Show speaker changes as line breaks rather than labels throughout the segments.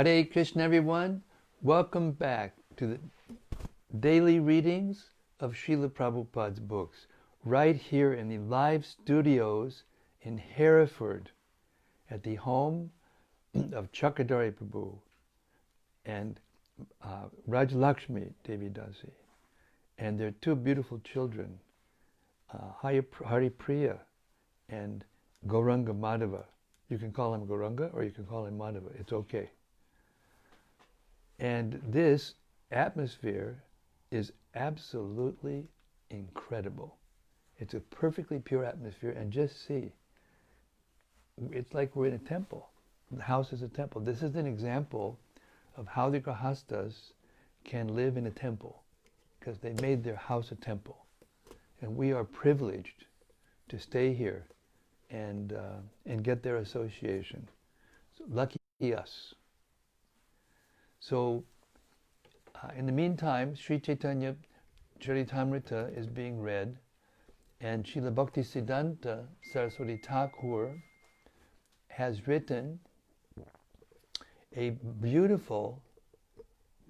Hare Krishna, everyone. Welcome back to the daily readings of Srila Prabhupada's books, right here in the live studios in Hereford, at the home of Chakradhari Prabhu and Rajalakshmi Devi Dasi, and their two beautiful children, Hari Priya and Gauranga Madhava. You can call him Gauranga or you can call him Madhava. It's okay. And this atmosphere is absolutely incredible. It's a perfectly pure atmosphere, and just see, it's like we're in a temple. The house is a temple. This is an example of how the Grahastas can live in a temple, because they made their house a temple. And we are privileged to stay here and get their association. So lucky us. So in the meantime, Sri Caitanya-caritämrta is being read, and Srila Bhaktisiddhanta Saraswati Thakur has written a beautiful,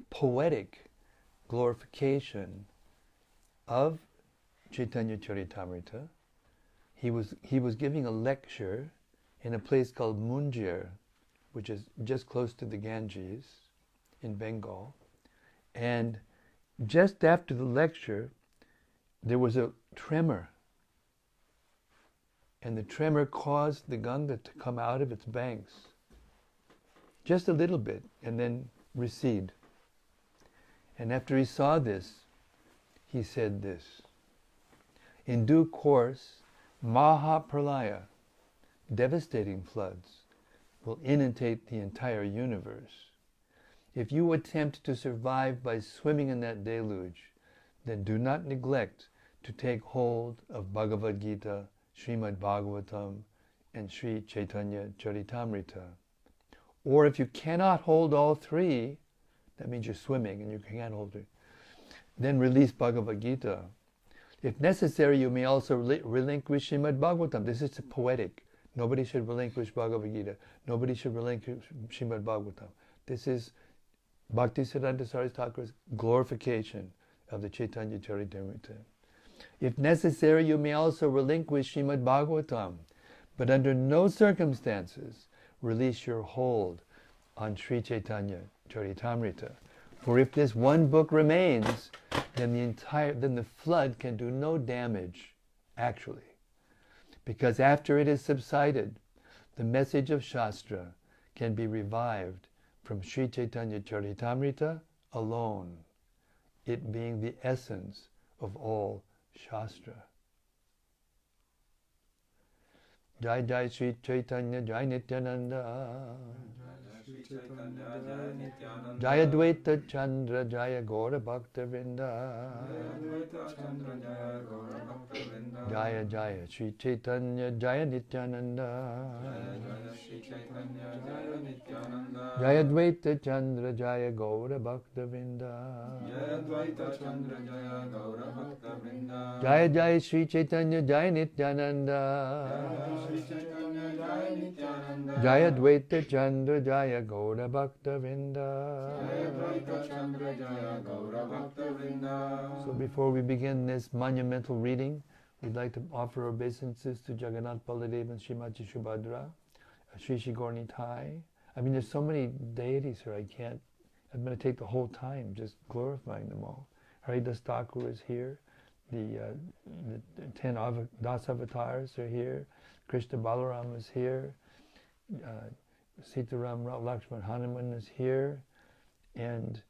poetic glorification of Caitanya-caritämrta. He was giving a lecture in a place called Munjir, which is just close to the Ganges in Bengal. And just after the lecture, there was a tremor. And the tremor caused the Ganga to come out of its banks, just a little bit, and then recede. And after he saw this, he said this: in due course, Mahapralaya, devastating floods, will inundate the entire universe. If you attempt to survive by swimming in that deluge, then do not neglect to take hold of Bhagavad Gita, Srimad Bhagavatam, and Sri Caitanya-caritämrta. Or if you cannot hold all three, that means you're swimming and you can't hold it, then release Bhagavad Gita. If necessary, you may also relinquish Srimad Bhagavatam. This is poetic. Nobody should relinquish Bhagavad Gita. Nobody should relinquish Srimad Bhagavatam. This is Bhaktisiddhanta Saraswati Thakur's glorification of the Caitanya-caritämrta. If necessary, you may also relinquish Srimad Bhagavatam, but under no circumstances release your hold on Sri Caitanya-caritämrta. For if this one book remains, then the flood can do no damage, actually. Because after it has subsided, the message of Shastra can be revived from Sri Caitanya-caritämrta alone, it being the essence of all Shastra. Jai Jai Sri Chaitanya Jai Nityananda Jaya Dvaita Chandra Jaya Gaura Bhakta Vrinda Jaya Jaya Sri Chaitanya Jaya Nityananda Jaya Dvaita Chandra Jaya Gaura Bhakta Vrinda Jaya Jaya Sri Chaitanya Jaya Nityananda Jaya Dvaita Chandra Jaya Gaura Bhakta Vrinda. So before we begin this monumental reading, we'd like to offer obeisances to Jagannath Baladev and Srimati Subhadra, Sri Sri Gaur Nitai. I mean, there's so many deities here, I'm going to take the whole time just glorifying them all. Haridas Thakur is here, the 10 Das avatars are here, Krishna Balaram is here, Sitaram Lakshman Hanuman is here, and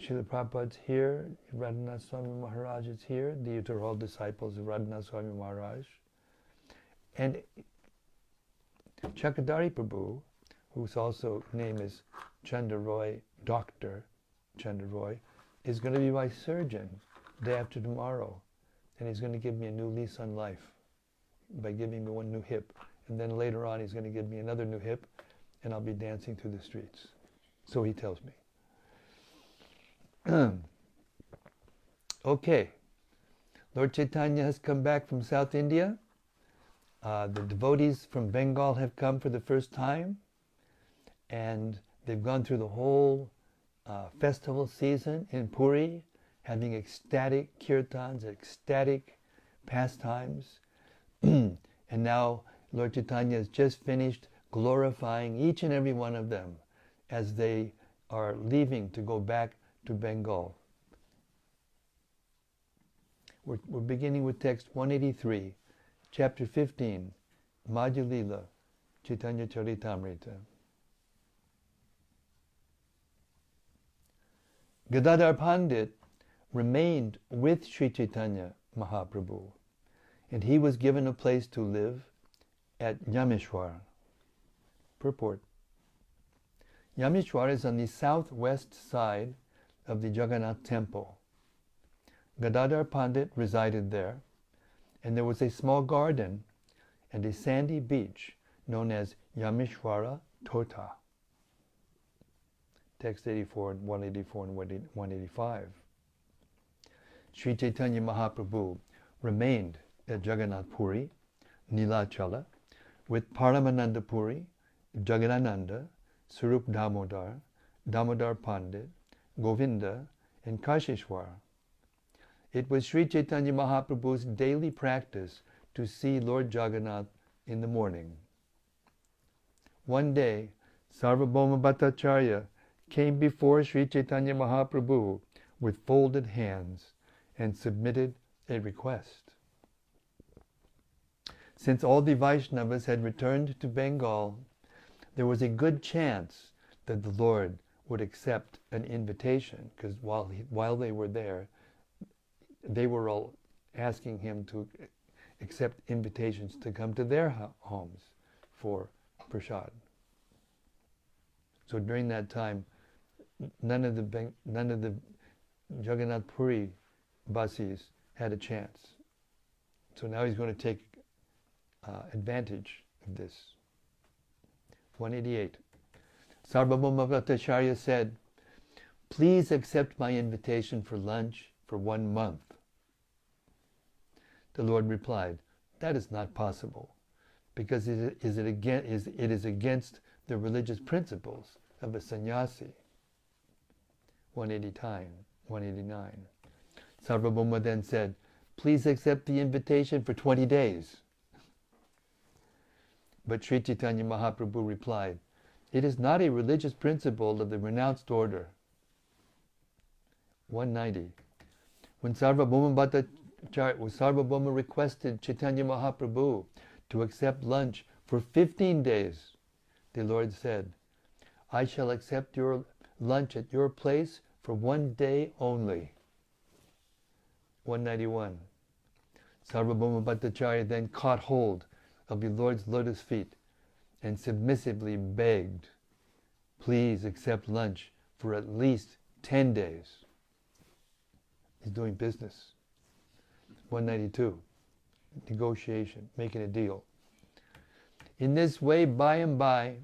Srila Prabhupada's here, Radhanath Swami Maharaj is here. These are all disciples of Radhanath Swami Maharaj. And Chakradhari Prabhu, whose also name is Chandra Roy, Dr. Chandra Roy, is going to be my surgeon day after tomorrow. And he's going to give me a new lease on life by giving me one new hip. And then later on he's going to give me another new hip, and I'll be dancing through the streets. So he tells me. Okay. Lord Chaitanya has come back from South India. The devotees from Bengal have come for the first time. And They've gone through the whole festival season in Puri, having ecstatic kirtans, ecstatic pastimes. And now Lord Chaitanya has just finished glorifying each and every one of them as they are leaving to go back to Bengal. We're beginning with text 183, chapter 15, Madhya-lila, Caitanya-caritämrta. Gadadhar Pandit remained with Sri Chaitanya Mahaprabhu, and he was given a place to live at Yameshwar. Purport. Yameshwar is on the southwest side of the Jagannath temple. Gadadhar Pandit resided there, and there was a small garden and a sandy beach known as Yameshwara Tota. Text 84, 184 and 185. Sri Chaitanya Mahaprabhu remained at Jagannath Puri, Nilachala, with Paramananda Puri, Jagadananda, Sarup Damodar, Damodar Pandit, Govinda, and Kashishwar. It was Sri Chaitanya Mahaprabhu's daily practice to see Lord Jagannath in the morning. One day, Särvabhauma Bhattäcärya came before Sri Chaitanya Mahaprabhu with folded hands and submitted a request. Since all the Vaishnavas had returned to Bengal, there was a good chance that the Lord would accept an invitation, because while they were there, they were all asking him to accept invitations to come to their homes for prasad. So during that time, none of the Jagannath Puri Basis had a chance. So now he's going to take advantage of this. 188. Särvabhauma Bhattäcärya said, "Please accept my invitation for lunch for 1 month." The Lord replied, "That is not possible, because it is against the religious principles of a sannyasi." 189. Särvabhauma then said, "Please accept the invitation for 20 days. But Sri Chaitanya Mahaprabhu replied, "It is not a religious principle of the renounced order." 190. When Särvabhauma requested Chaitanya Mahaprabhu to accept lunch for 15 days, the Lord said, "I shall accept your lunch at your place for 1 day only." 191. Särvabhauma Bhattäcärya then caught hold of the Lord's lotus feet and submissively begged, "Please accept lunch for at least 10 days. He's doing business. 192. Negotiation, making a deal. In this way, by and by,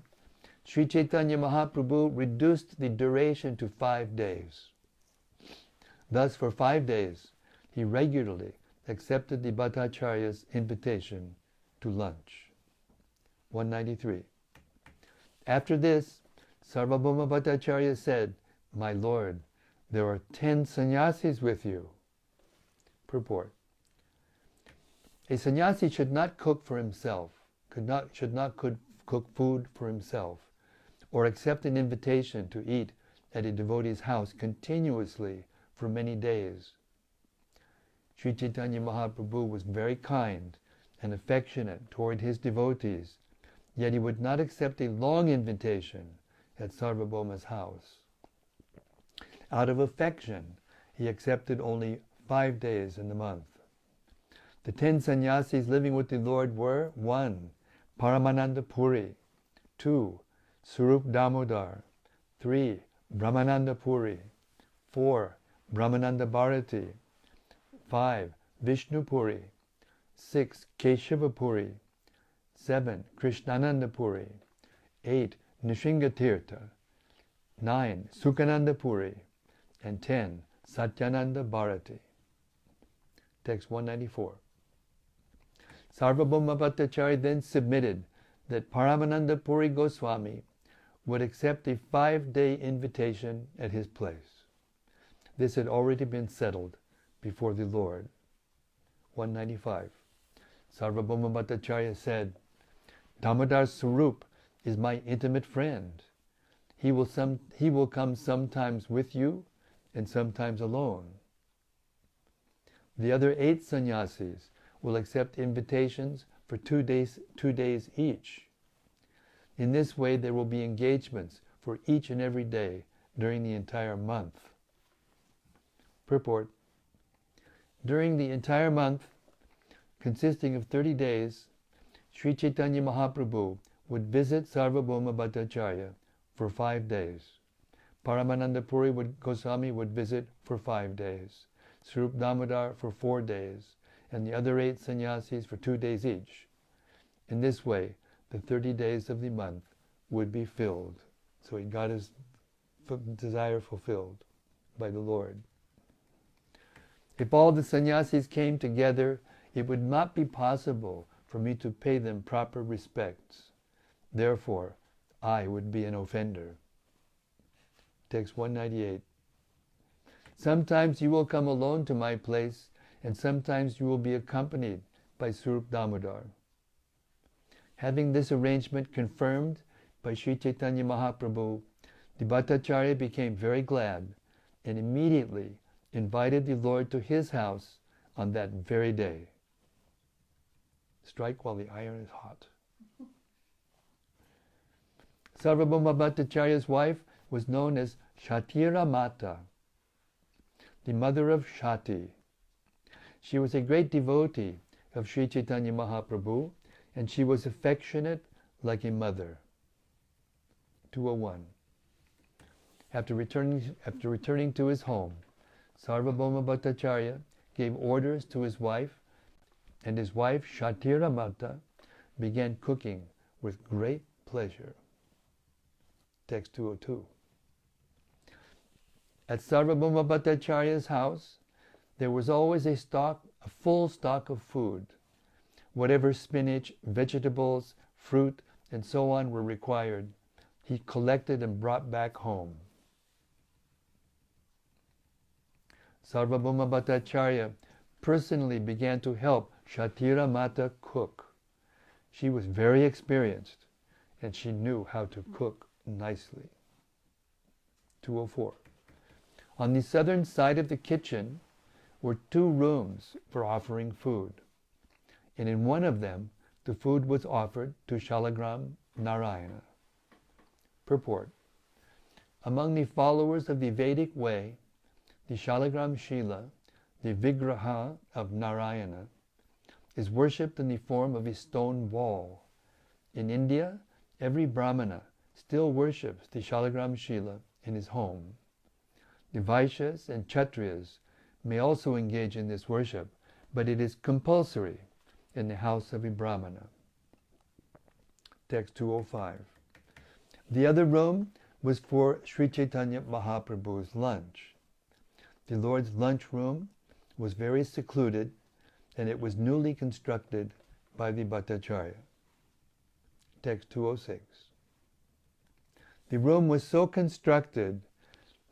Sri Chaitanya Mahaprabhu reduced the duration to 5 days. Thus, for 5 days, he regularly accepted the Bhattacharya's invitation to lunch. 193. After this, Särvabhauma Bhattacharya said, "My Lord, there are 10 sannyasis with you." Purport. A sannyasi should not cook for himself, should not cook food for himself, or accept an invitation to eat at a devotee's house continuously for many days. Sri Chaitanya Mahaprabhu was very kind and affectionate toward his devotees, yet he would not accept a long invitation at Särvabhauma's house. Out of affection, he accepted only 5 days in the month. The 10 sannyasis living with the Lord were: 1. Paramananda Puri, 2. Sarup Damodar, 3. Brahmananda Puri, 4. Brahmananda Bharati, 5. Vishnu Puri, 6. Keshava Puri, 7. Krishnananda Puri, 8. Nishingatirtha, 9. Sukhananda Puri, and 10. Satyananda Bharati. Text 194. Särvabhauma Bhattacharya then submitted that Paramananda Puri Goswami would accept a 5-day invitation at his place. This had already been settled before the Lord. 195. Särvabhauma Bhattäcärya said, Damodar Swarup is my intimate friend. He will come sometimes with you and sometimes alone. The other 8 sannyasis will accept invitations for 2 days each. In this way there will be engagements for each and every day during the entire month. Purport. During the entire month, consisting of 30 days, Sri Chaitanya Mahaprabhu would visit Särvabhauma Bhattäcärya for 5 days. Paramananda Puri Goswami would visit for 5 days. Swarup Damodar for 4 days, and the other 8 sannyasis for 2 days each. In this way, the 30 days of the month would be filled. So he got his desire fulfilled by the Lord. If all the sannyasis came together, it would not be possible for me to pay them proper respects. Therefore, I would be an offender. Text 198. Sometimes you will come alone to my place, and sometimes you will be accompanied by Swarup Damodar. Having this arrangement confirmed by Sri Chaitanya Mahaprabhu, the Bhattacharya became very glad and immediately invited the Lord to his house on that very day. Strike while the iron is hot. Särvabhauma Bhattacharya's wife was known as Shatira Mata, the mother of Shati. She was a great devotee of Sri Chaitanya Mahaprabhu, and she was affectionate like a mother. 201. After returning to his home, Särvabhauma Bhattacharya gave orders to his wife, and his wife Shatira Mata began cooking with great pleasure. Text 202. At Särvabhauma Bhattacharya's house, there was always a full stock of food. Whatever spinach, vegetables, fruit, and so on were required, he collected and brought back home. Särvabhauma Bhattacharya personally began to help Shatira Mata cook. She was very experienced, and she knew how to cook nicely. 204. On the southern side of the kitchen were 2 rooms for offering food, and in one of them the food was offered to Shalagram Narayana. Purport. Among the followers of the Vedic way, the Shalagram Shila, the Vigraha of Narayana, is worshipped in the form of a stone wall. In India, every Brahmana still worships the Shalagram Shila in his home. The Vaishyas and Kshatriyas may also engage in this worship, but it is compulsory in the house of a Brahmana. Text 205. The other room was for Sri Chaitanya Mahaprabhu's lunch. The Lord's lunch room was very secluded, and it was newly constructed by the Bhattacharya. Text 206. The room was so constructed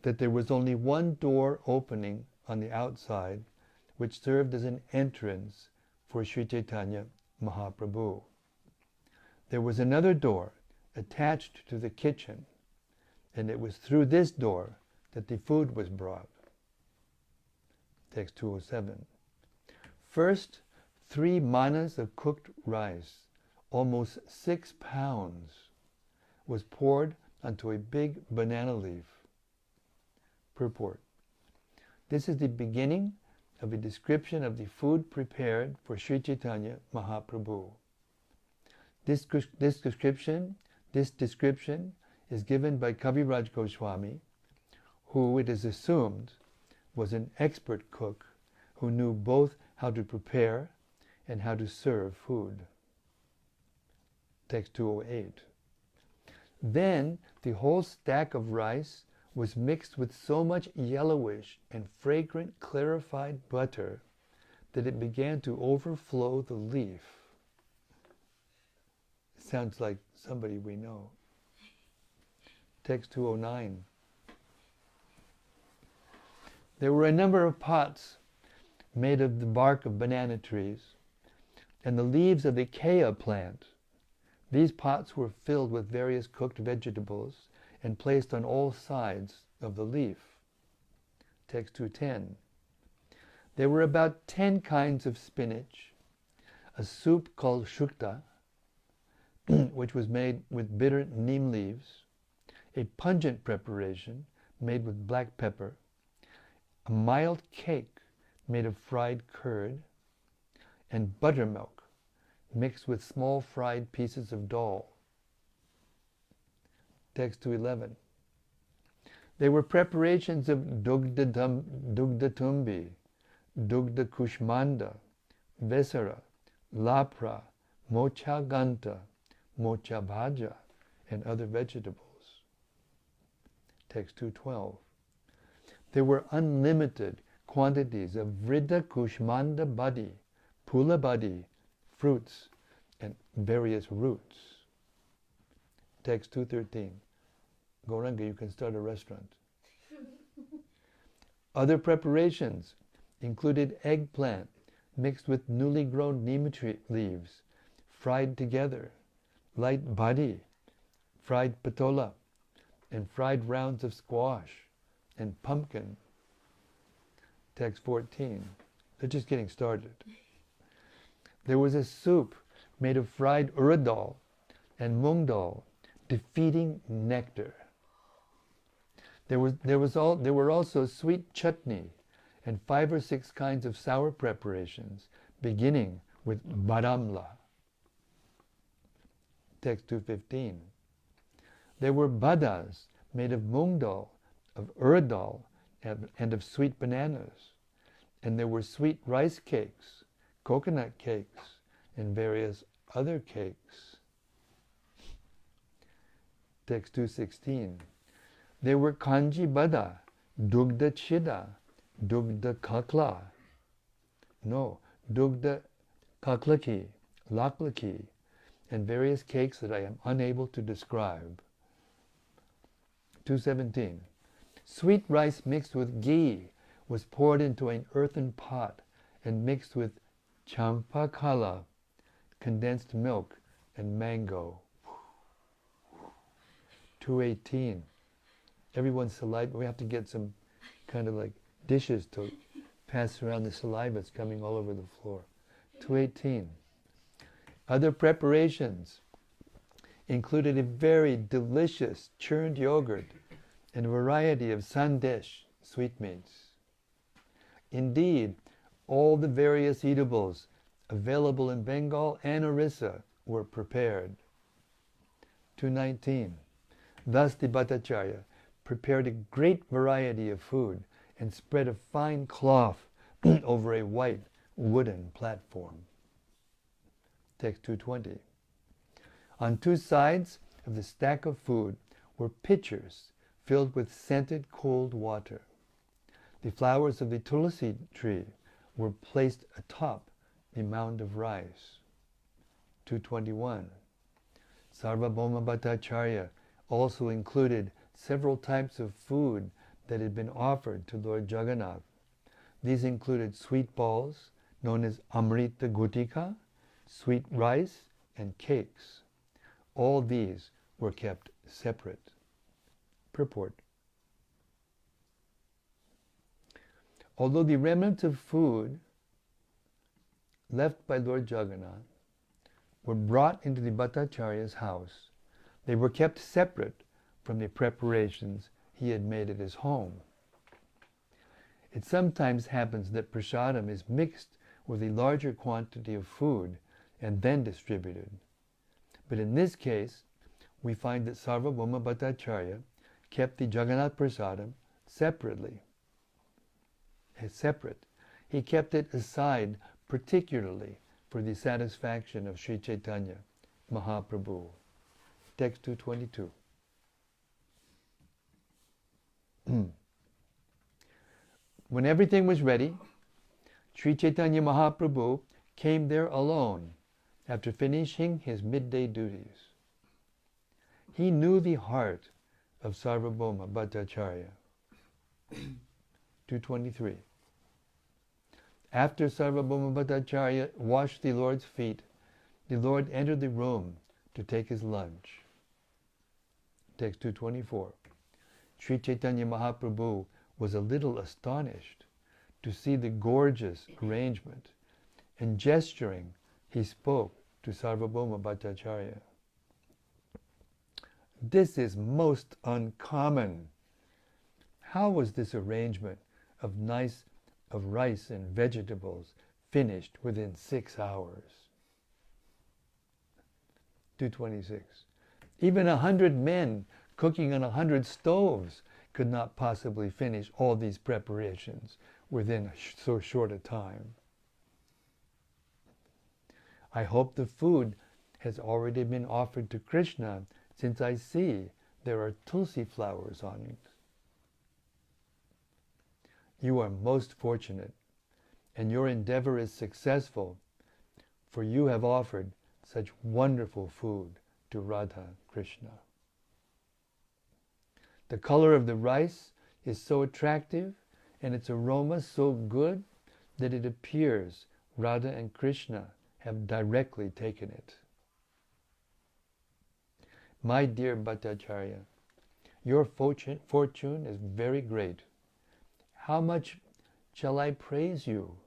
that there was only one door opening on the outside, which served as an entrance for Sri Chaitanya Mahaprabhu. There was another door attached to the kitchen, and it was through this door that the food was brought. Text 207. First, 3 manas of cooked rice, almost 6 pounds, was poured onto a big banana leaf. Purport. This is the beginning of a description of the food prepared for Sri Chaitanya Mahaprabhu. This description is given by Kaviraj Goswami, who, it is assumed, was an expert cook who knew both how to prepare and how to serve food. Text 208. Then the whole stack of rice was mixed with so much yellowish and fragrant clarified butter that it began to overflow the leaf. Sounds like somebody we know. Text 209. There were a number of pots made of the bark of banana trees and the leaves of the kea plant. These pots were filled with various cooked vegetables and placed on all sides of the leaf. Text 210. There were about 10 kinds of spinach, a soup called shukta, which was made with bitter neem leaves, a pungent preparation made with black pepper, a mild cake made of fried curd, and buttermilk mixed with small fried pieces of dal. Text 211. They were preparations of dugdatumbi, dugda kushmanda, vesara, lapra, mocha ganta, mocha bhaja, and other vegetables. Text 212. There were unlimited quantities of vriddha kushmanda badi, pula badi, fruits, and various roots. Text 213. Gauranga, you can start a restaurant. Other preparations included eggplant mixed with newly grown neem tree leaves, fried together, light badi, fried patola, and fried rounds of squash and pumpkin. Text 14. They're just getting started. There was a soup made of fried urad dal and mung dal, defeating nectar. There were also sweet chutney and 5 or 6 kinds of sour preparations, beginning with badamla. Text 215. There were badas made of mung dal, of urad dal, and of sweet bananas. And there were sweet rice cakes, coconut cakes, and various other cakes. Text 216. There were kanji bada, dugda chida, dugda kakla. No, dugda kaklaki, laklaki, and various cakes that I am unable to describe. 217. Sweet rice mixed with ghee was poured into an earthen pot and mixed with champakala, condensed milk, and mango. 218. Everyone's saliva, we have to get some kind of like dishes to pass around the saliva. It's coming all over the floor. 218. Other preparations included a very delicious churned yogurt and a variety of sandesh, sweetmeats. Indeed, all the various eatables available in Bengal and Orissa were prepared. 219. Thus the Bhattäcärya prepared a great variety of food and spread a fine cloth over a white wooden platform. Text 220. On 2 sides of the stack of food were pitchers filled with scented cold water. The flowers of the tulsi tree were placed atop the mound of rice. 221. Särvabhauma Bhattäcärya also included several types of food that had been offered to Lord Jagannath. These included sweet balls, known as amrita gutika, sweet rice, and cakes. All these were kept separate. Purport. Although the remnants of food left by Lord Jagannath were brought into the Bhattacharya's house, they were kept separate from the preparations he had made at his home. It sometimes happens that prasadam is mixed with a larger quantity of food and then distributed. But in this case, we find that Särvabhauma Bhattäcärya kept the Jagannath prasadam separate. He kept it aside particularly for the satisfaction of Sri Chaitanya Mahaprabhu. Text 222. When everything was ready, Sri Chaitanya Mahaprabhu came there alone after finishing his midday duties. He knew the heart of Särvabhauma Bhattäcärya. 223. After Särvabhauma Bhattäcärya washed the Lord's feet, the Lord entered the room to take his lunch. Text 224. Sri Chaitanya Mahaprabhu was a little astonished to see the gorgeous arrangement, and gesturing, he spoke to Särvabhauma Bhattäcärya. This is most uncommon. How was this arrangement of rice and vegetables finished within 6 hours? 226. Even 100 men cooking on 100 stoves could not possibly finish all these preparations within so short a time. I hope the food has already been offered to Krishna, since I see there are tulsi flowers on it. You are most fortunate, and your endeavor is successful, for you have offered such wonderful food to Radha Krishna. The color of the rice is so attractive and its aroma so good that it appears Radha and Krishna have directly taken it. My dear Bhattacharya, your fortune is very great. How much shall I praise you?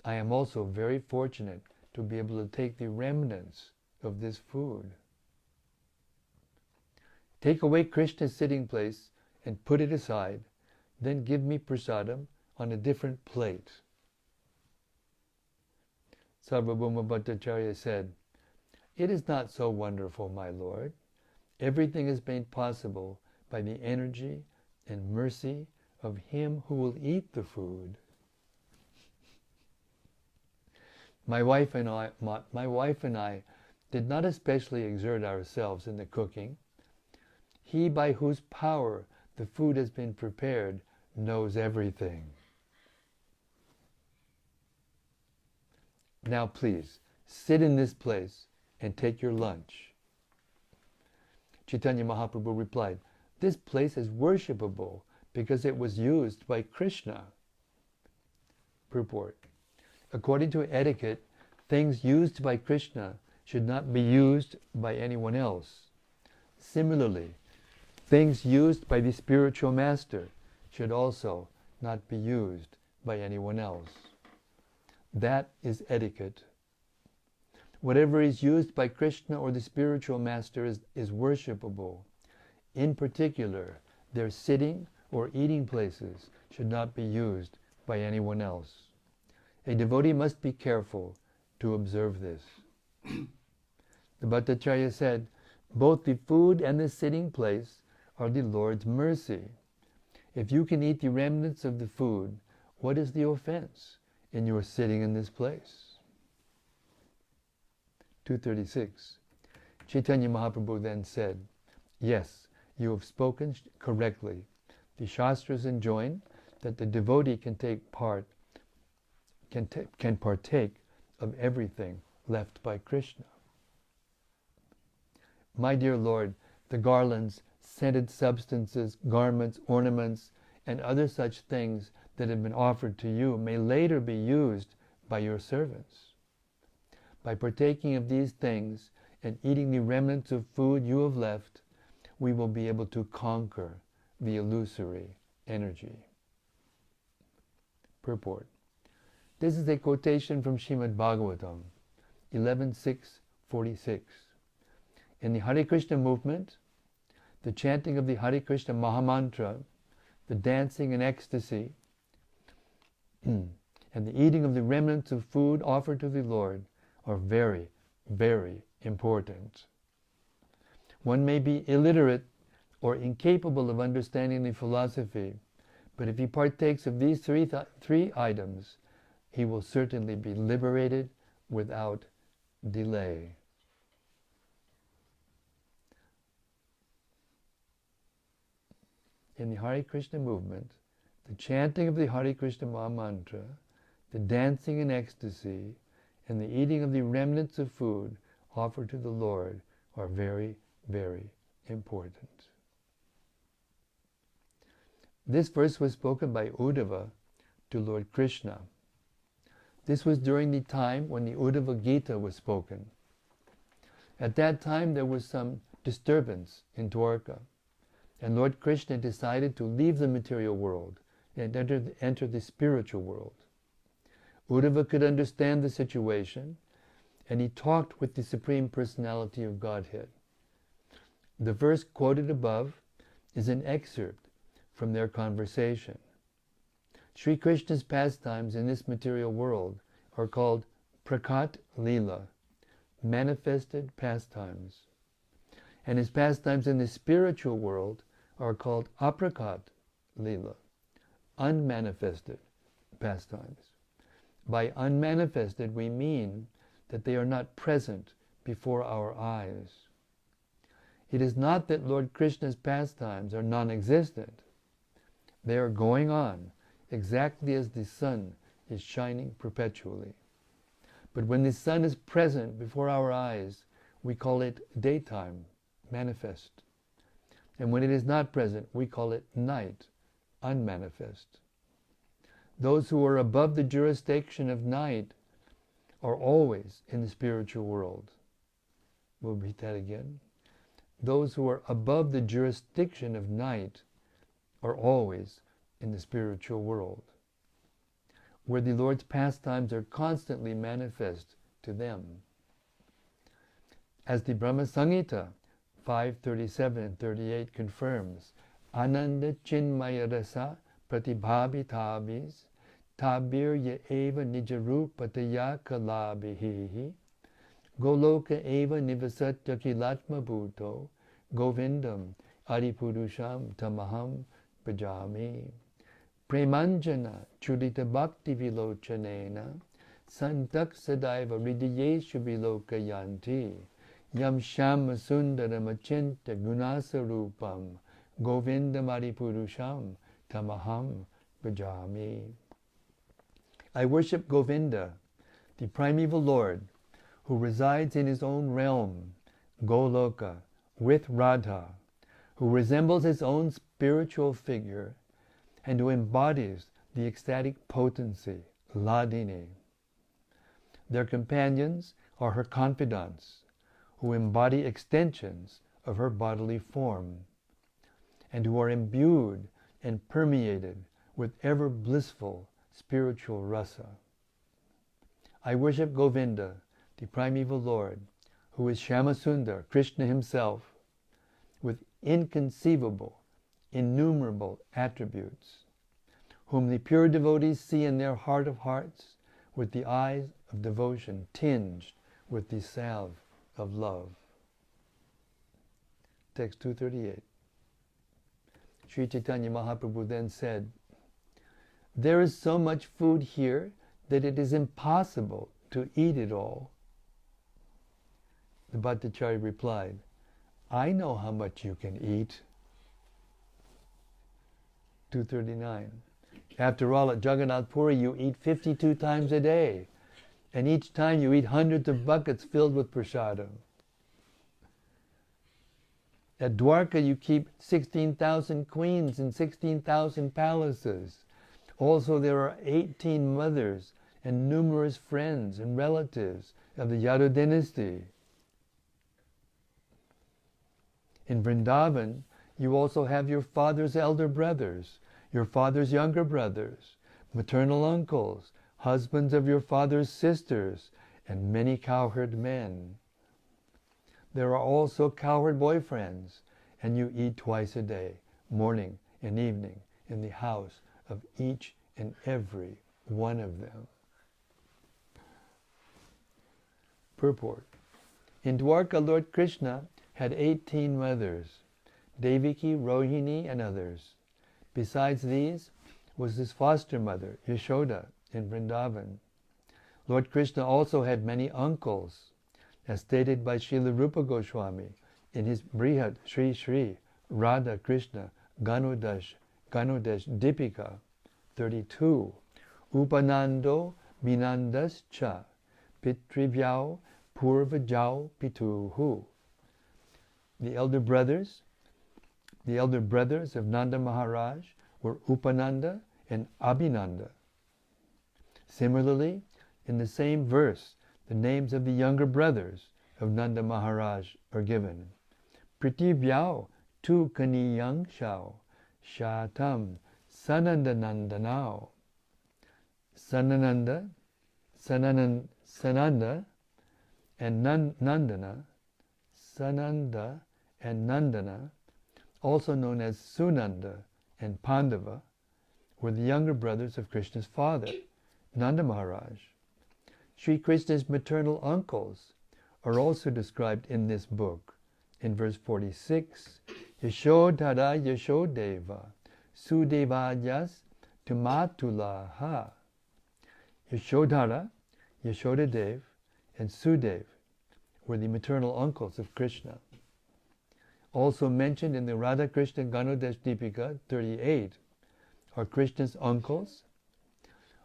I am also very fortunate to be able to take the remnants of this food. Take away Krishna's sitting place and put it aside, then give me prasadam on a different plate. Särvabhauma Bhattacharya said, It is not so wonderful, my lord. Everything is made possible by the energy and mercy of him who will eat the food. My wife and I did not especially exert ourselves in the cooking. He by whose power the food has been prepared knows everything. Now please, sit in this place and take your lunch. Chaitanya Mahaprabhu replied, This place is worshipable because it was used by Krishna. Purport. According to etiquette, things used by Krishna should not be used by anyone else. Similarly, things used by the spiritual master should also not be used by anyone else. That is etiquette. Whatever is used by Krishna or the spiritual master is worshipable. In particular, their sitting or eating places should not be used by anyone else. A devotee must be careful to observe this. The Bhattacharya said, both the food and the sitting place are the Lord's mercy. If you can eat the remnants of the food, what is the offense in your sitting in this place? 236. Chaitanya Mahaprabhu then said, Yes, you have spoken correctly. The Shastras enjoin that the devotee can partake of everything left by Krishna. My dear Lord, the garlands, scented substances, garments, ornaments, and other such things that have been offered to you may later be used by your servants. By partaking of these things and eating the remnants of food you have left, we will be able to conquer the illusory energy. Purport. This is a quotation from Srimad Bhagavatam, 11.6.46. In the Hare Krishna movement, the chanting of the Hare Krishna Mahamantra, the dancing in ecstasy, and the eating of the remnants of food offered to the Lord are very, very important. One may be illiterate or incapable of understanding the philosophy, but if he partakes of these three items, he will certainly be liberated without delay. In the Hare Krishna movement, the chanting of the Hare Krishna Mahamantra, the dancing in ecstasy, and the eating of the remnants of food offered to the Lord are very, very important. This verse was spoken by Uddhava to Lord Krishna. This was during the time when the Uddhava Gita was spoken. At that time there was some disturbance in Dwarka, and Lord Krishna decided to leave the material world and enter the spiritual world. Uddhava could understand the situation, and he talked with the Supreme Personality of Godhead. The verse quoted above is an excerpt from their conversation. Sri Krishna's pastimes in this material world are called Prasädam, manifested pastimes. And his pastimes in the spiritual world are called Aprasädam, unmanifested pastimes. By unmanifested we mean that they are not present before our eyes. It is not that Lord Krishna's pastimes are non-existent. They are going on exactly as the sun is shining perpetually. But when the sun is present before our eyes, we call it daytime, manifest. And when it is not present, we call it night, unmanifest. Those who are above the jurisdiction of night are always in the spiritual world. We'll repeat that again. Those who are above the jurisdiction of night are always in the spiritual world, where the Lord's pastimes are constantly manifest to them. As the Brahma Samhita 5:37 and 38 confirms, Ananda Chinmaya Rasa Pratibhabitabis Tabir Ye Eva Nijarupataya Kalabhihi Goloka Eva Nivasatya Kilatma Bhuto Govindam Adipurusham Tamaham Bhajami Premanjana Chudita Bhakti Vilochanena Santak Sadaiva Ridiyeshu Vilokayanti Yam Shama Sundaram Achinta Gunasarupam Govindam Adipurusham Tamaham Bhajami. I worship Govinda, the primeval Lord, who resides in his own realm, Goloka, with Radha, who resembles his own spiritual figure, and who embodies the ecstatic potency, Ladini. Their companions are her confidants, who embody extensions of her bodily form, and who are imbued and permeated with ever blissful spiritual rasa. I worship Govinda, the primeval Lord, who is Shyamasundar, Krishna himself, with inconceivable, innumerable attributes, whom the pure devotees see in their heart of hearts with the eyes of devotion tinged with the salve of love. Text 238. Sri Chaitanya Mahaprabhu then said, "There is so much food here that it is impossible to eat it all." The Bhattäcärya replied, "I know how much you can eat." 239. After all, at Jagannath Puri you eat 52 times a day, and each time you eat hundreds of buckets filled with prasadam. At Dwarka you keep 16,000 queens and 16,000 palaces. Also there are 18 mothers and numerous friends and relatives of the Yadu dynasty. In Vrindavan, you also have your father's elder brothers, your father's younger brothers, maternal uncles, husbands of your father's sisters, and many cowherd men. There are also cowherd boyfriends, and you eat twice a day, morning and evening, in the house of each and every one of them. Purport. In Dwarka, Lord Krishna had 18 mothers, Devaki, Rohini, and others. Besides these was his foster mother, Yashoda, in Vrindavan. Lord Krishna also had many uncles, as stated by Srila Rupa Goswami in his Brihad Sri Sri Radha Krishna Ganudash Dipika 32. Upanando Binandas Cha Pitrivyao Purvajao Pituhu. The elder brothers of Nanda Maharaj were Upananda and Abhinanda. Similarly, in the same verse, the names of the younger brothers of Nanda Maharaj are given. Prithivyav tu kaniyang shao, shatam sanandanandanao. Sananda and Nandana, Sananda and Nandana, also known as Sunanda and Pandava, were the younger brothers of Krishna's father, Nanda Maharaj. Sri Krishna's maternal uncles are also described in this book. In verse 46, Yashodhara Yashodeva, Sudevajas Tumatulaha. Yashodhara, Yashodadev, and Sudev were the maternal uncles of Krishna. Also mentioned in the Radha Krishna Ganodesh Deepika 38 are Krishna's uncles,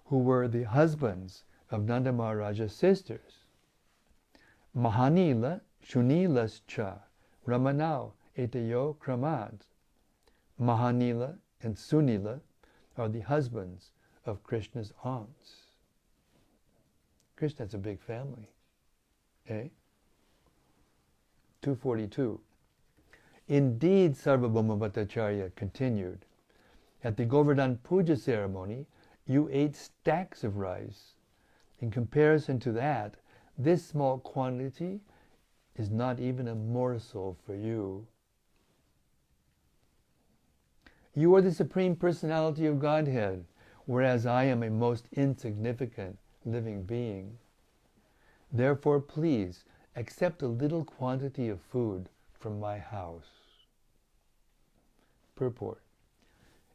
who were the husbands of Nanda Maharaja's sisters. Mahanila, Shunilascha, Ramanao, Etayo Kramad. Mahanila and Sunila are the husbands of Krishna's aunts. Krishna's a big family. Eh? 242. Indeed, Särvabhauma Bhattäcärya continued, at the Govardhan Puja ceremony, you ate stacks of rice. In comparison to that, this small quantity is not even a morsel for you. You are the Supreme Personality of Godhead, whereas I am a most insignificant living being. Therefore, please accept a little quantity of food from my house. Purport.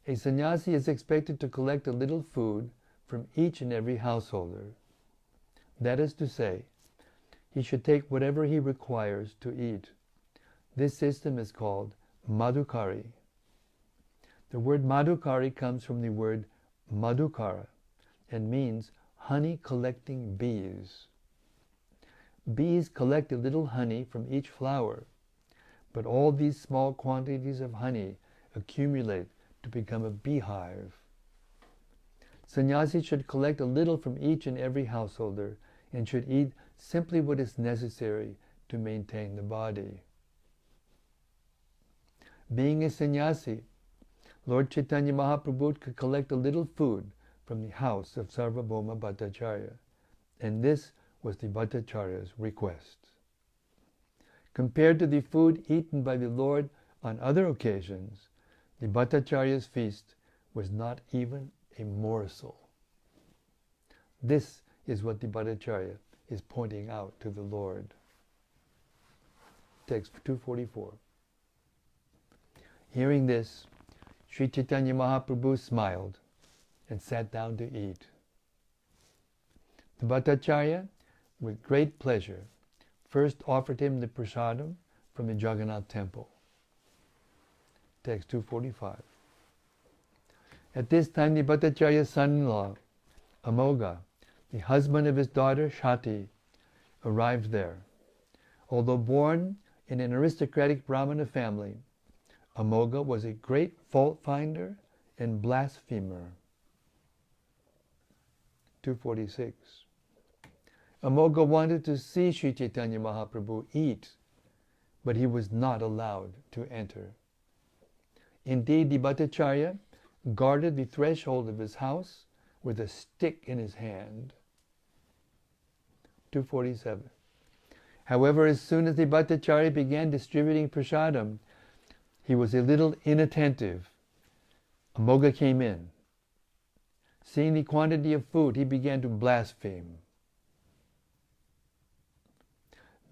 A sannyasi is expected to collect a little food from each and every householder. That is to say, he should take whatever he requires to eat. This system is called madhukari. The word madhukari comes from the word madhukara and means honey collecting bees. Bees collect a little honey from each flower, but all these small quantities of honey accumulate to become a beehive. Sannyasi should collect a little from each and every householder and should eat simply what is necessary to maintain the body. Being a sannyasi, Lord Chaitanya Mahaprabhu could collect a little food from the house of Särvabhauma Bhattäcärya, and this was the Bhattacharya's request. Compared to the food eaten by the Lord on other occasions, the Bhattacharya's feast was not even a morsel. This is what the Bhattacharya is pointing out to the Lord. Text 244. Hearing this, Sri Chaitanya Mahaprabhu smiled and sat down to eat. The Bhattacharya, with great pleasure, first offered him the Prasädam from the Jagannath temple. Text 245. At this time, the Bhattacharya's son-in-law, Amogha, the husband of his daughter Shati, arrived there. Although born in an aristocratic Brahmana family, Amogha was a great fault-finder and blasphemer. 246. Amogha wanted to see Sri Chaitanya Mahaprabhu eat, but he was not allowed to enter. Indeed, the Bhattacharya guarded the threshold of his house with a stick in his hand. 247. However, as soon as the Bhattacharya began distributing prasadam, he was a little inattentive. Amogha came in. Seeing the quantity of food, he began to blaspheme.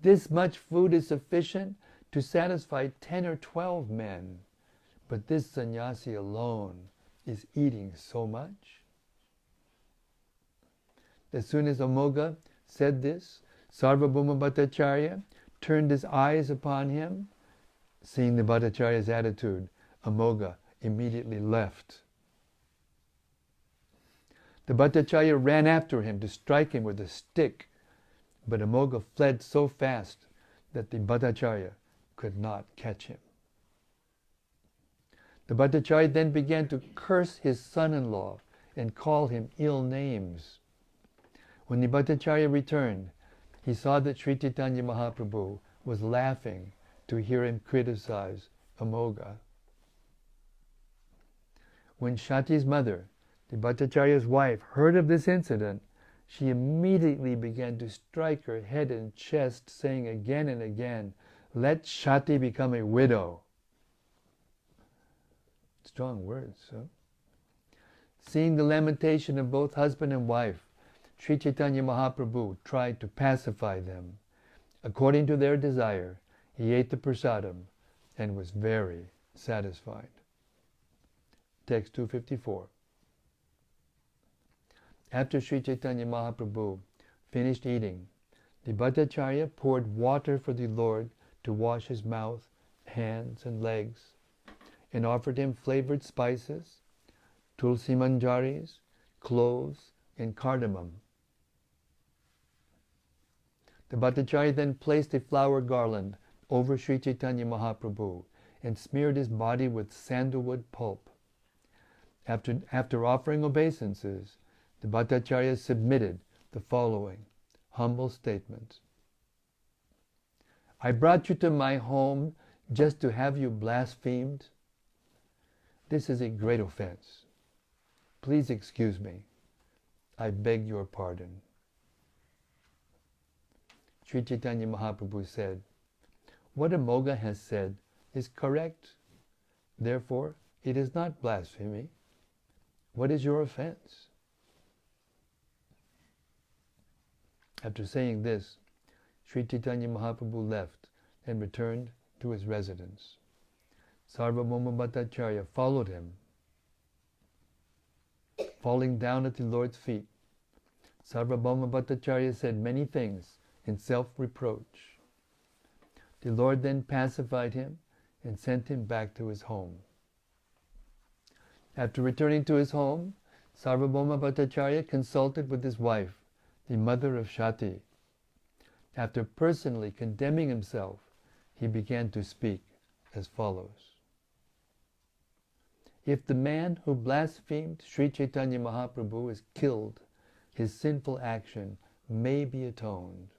This much food is sufficient to satisfy 10 or 12 men, but this sannyasi alone is eating so much. As soon as Amogha said this, Särvabhauma Bhattacharya turned his eyes upon him. Seeing the Bhattacharya's attitude, Amogha immediately left. The Bhattacharya ran after him to strike him with a stick, but Amogha fled so fast that the Bhattacharya could not catch him. The Bhattacharya then began to curse his son-in-law and call him ill names. When the Bhattacharya returned, he saw that Sri Chaitanya Mahaprabhu was laughing to hear him criticize Amoga. When Shati's mother, the Bhattacharya's wife, heard of this incident, she immediately began to strike her head and chest, saying again and again, "Let Shati become a widow." Strong words, huh? Seeing the lamentation of both husband and wife, Sri Chaitanya Mahaprabhu tried to pacify them. According to their desire, he ate the prasadam and was very satisfied. Text 254. After Sri Chaitanya Mahaprabhu finished eating, the Bhattacharya poured water for the Lord to wash his mouth, hands, and legs, and offered him flavored spices, tulsi manjaris, cloves, and cardamom. The Bhattacharya then placed a flower garland over Sri Chaitanya Mahaprabhu and smeared his body with sandalwood pulp. After offering obeisances, the Bhattacharya submitted the following humble statement. "I brought you to my home just to have you blasphemed. This is a great offense. Please excuse me. I beg your pardon." Sri Chaitanya Mahaprabhu said, "What Amoga has said is correct. Therefore, it is not blasphemy. What is your offense?" After saying this, Sri Chaitanya Mahaprabhu left and returned to his residence. Särvabhauma Bhattacharya followed him. Falling down at the Lord's feet, Särvabhauma Bhattacharya said many things in self-reproach. The Lord then pacified him and sent him back to his home. After returning to his home, Särvabhauma Bhattacharya consulted with his wife, the mother of Shati. After personally condemning himself, he began to speak as follows. If the man who blasphemed Sri Chaitanya Mahaprabhu is killed, his sinful action may be atoned.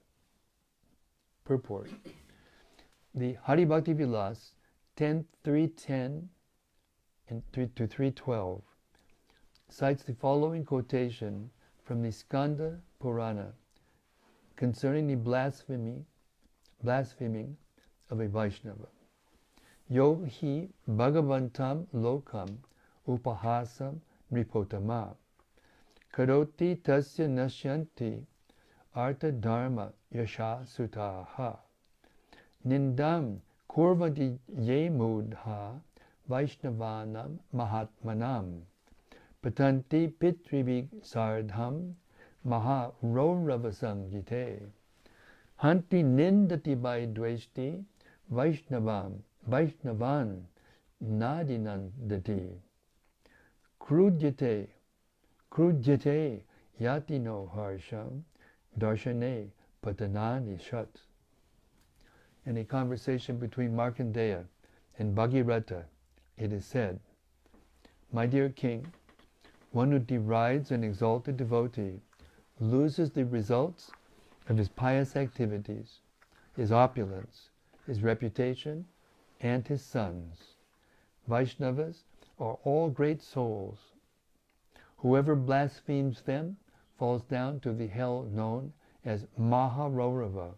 Purport. The Hari Bhakti Vilas 310 to 312 cites the following quotation from the Skanda Purana concerning the blaspheming of a Vaishnava. Yo hi bhagavantam lokam upahasam nripotama karoti tasya nashyanti artha dharma yasha sutaha nindam kurvati ye mudha vaishnavanam mahatmanam patanti pitrivig sardham maha rauravasangite hanti nindati vaidveshti vaishnavan nadinandati krudyate yatino harsham darshane patanani shat. In a conversation between Markandeya and Bhagirath, it is said, "My dear king, one who derides an exalted devotee loses the results of his pious activities, his opulence, his reputation, and his sons. Vaishnavas are all great souls. Whoever blasphemes them falls down to the hell known as Maharaurava,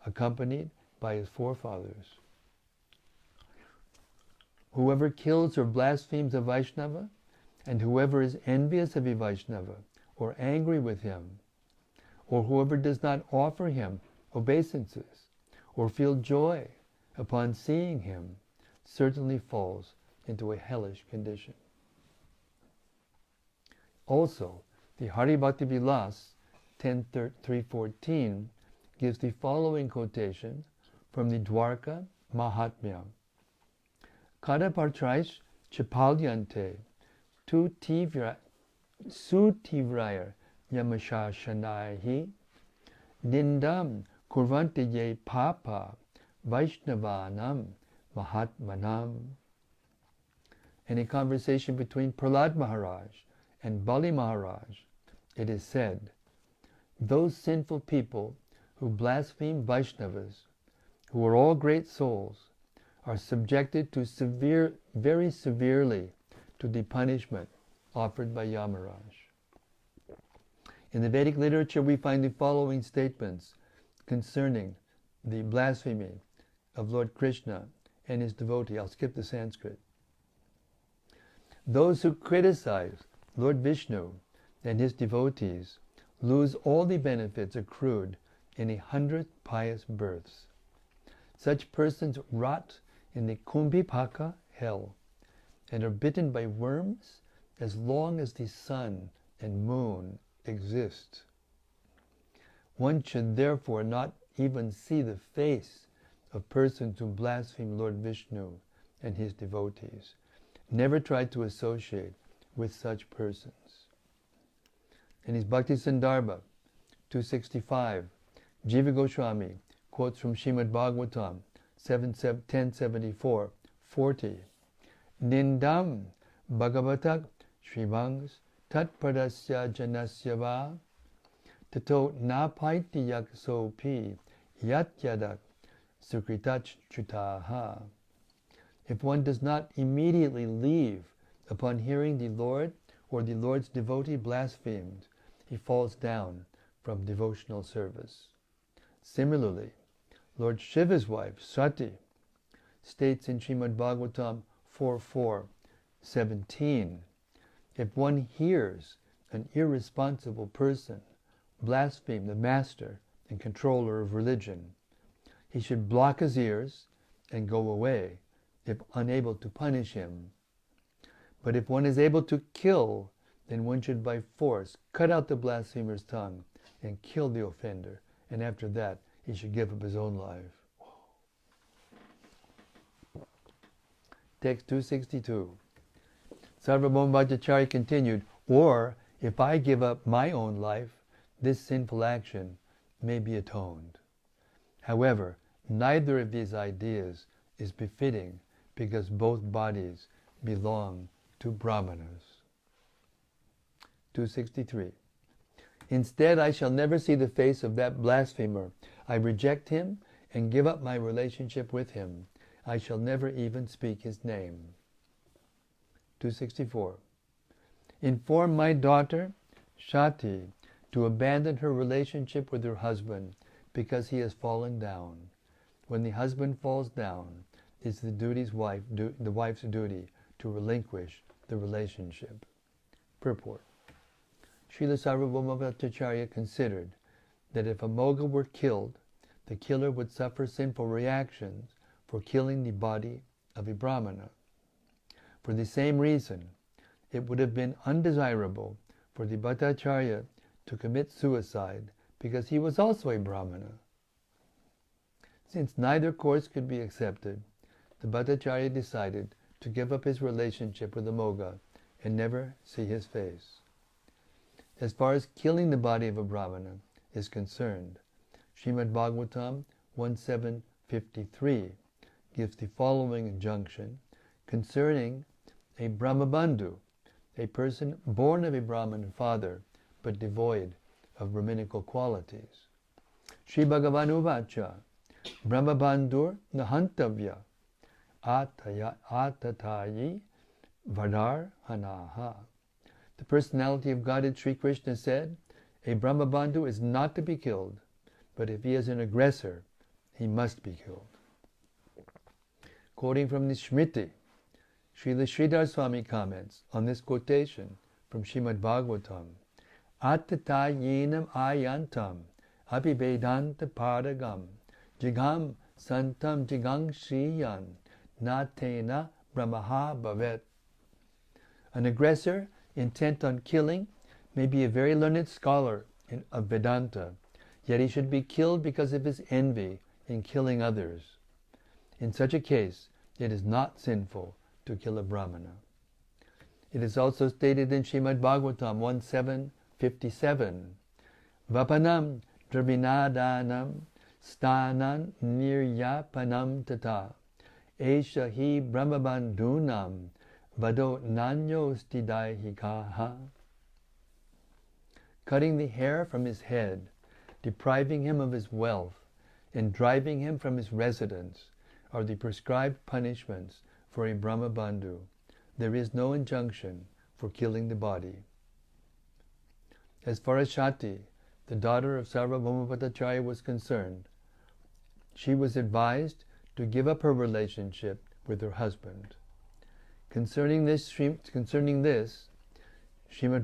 accompanied by his forefathers. Whoever kills or blasphemes a Vaishnava, and whoever is envious of a Vaishnava, or angry with him, or whoever does not offer him obeisances, or feel joy upon seeing him, certainly falls into a hellish condition." Also, the Hari Bhakti Vilas 10.314 gives the following quotation from the Dwarka Mahatmya. Kadapartraish chipalyante tu tivrayar yamashashanaihi nindam kurvanti ye papa vaishnavanam mahatmanam. in a conversation between Prahlad Maharaj and Bali Maharaj, it is said, "Those sinful people who blaspheme Vaishnavas, who are all great souls, are subjected to very severely to the punishment offered by Yamaraj." In the Vedic literature we find the following statements concerning the blasphemy of Lord Krishna and his devotee. I'll skip the Sanskrit. Those who criticize Lord Vishnu and his devotees lose all the benefits accrued in 100 pious births. Such persons rot in the Kumbhipaka hell and are bitten by worms as long as the sun and moon exist. One should therefore not even see the face of persons who blaspheme Lord Vishnu and his devotees. Never try to associate with such persons. In his Bhakti Sandarbha 265, Jiva Goswami quotes from Srimad Bhagavatam 1074, 40, "Nindam Bhagavatak Srivangs Tatpadasya Janasya Va Tato Napaiti Yaksopi Yat Yadak Sukritach Chutaha." If one does not immediately leave upon hearing the Lord or the Lord's devotee blasphemed, he falls down from devotional service. Similarly, Lord Shiva's wife, Sati, states in Srimad Bhagavatam 4.4.17, if one hears an irresponsible person blaspheme the master and controller of religion, he should block his ears and go away if unable to punish him. But if one is able to kill, then one should by force cut out the blasphemer's tongue and kill the offender, and after that he should give up his own life. Text 262. Särvabhauma Bhattäcärya continued, "Or, if I give up my own life, this sinful action may be atoned." However, neither of these ideas is befitting because both bodies belong to Brahmanas. 263. Instead, I shall never see the face of that blasphemer. I reject him and give up my relationship with him. I shall never even speak his name. 264. Inform my daughter, Shati, to abandon her relationship with her husband because he has fallen down. When the husband falls down, it's the wife's duty to relinquish the relationship. Purport. Srila Särvabhauma Bhattäcärya considered that if a Moga were killed, the killer would suffer sinful reactions for killing the body of a Brahmana. For the same reason, it would have been undesirable for the Bhattacharya to commit suicide because he was also a Brahmana. Since neither course could be accepted, the Bhattacharya decided to give up his relationship with the Moga and never see his face. As far as killing the body of a Brahmana is concerned, Srimad Bhagavatam 1.7.53 gives the following injunction concerning a Brahmabandhu, a person born of a Brahmin father but devoid of Brahminical qualities. Sri Bhagavan Uvacha, Brahmabandhur nahantavya atatayi vadar hanaha. The personality of Godhead Sri Krishna said, a Brahmabandhu is not to be killed, but if he is an aggressor, he must be killed. Quoting from the Smriti, Srila Sridhar Swami comments on this quotation from Srimad Bhagavatam, Attatayinam ayantam abhivedanta padagam jigam santam jigangshiyan natena brahmaha bhavet. An aggressor intent on killing may be a very learned scholar of Vedanta, yet he should be killed because of his envy in killing others. In such a case, it is not sinful to kill a Brahmana. It is also stated in Srimad Bhagavatam 1.7.57, Vapanam drabinadanam stanan niryapanam tata esha hi brahmabandhunam Vado nanyo stidai. Cutting the hair from his head, depriving him of his wealth, and driving him from his residence are the prescribed punishments for a Brahmabandhu. There is no injunction for killing the body. As far as Shati, the daughter of Särvabhauma Bhattäcärya, was concerned, she was advised to give up her relationship with her husband. Concerning this, Srimad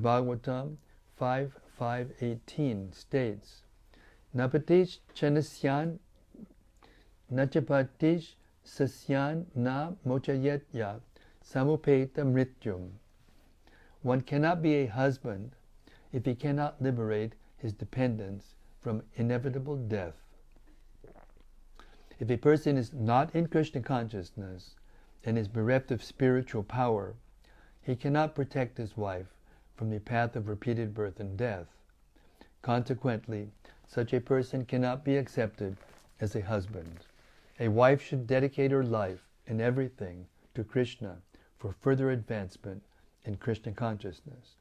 Bhagavatam 5.5.18 states, Napatish chanasyan nachapatish sasyan na mochayetya samupeta mrityum. One cannot be a husband if he cannot liberate his dependents from inevitable death. If a person is not in Krishna consciousness and is bereft of spiritual power, he cannot protect his wife from the path of repeated birth and death. Consequently, such a person cannot be accepted as a husband. A wife should dedicate her life and everything to Krishna for further advancement in Krishna consciousness.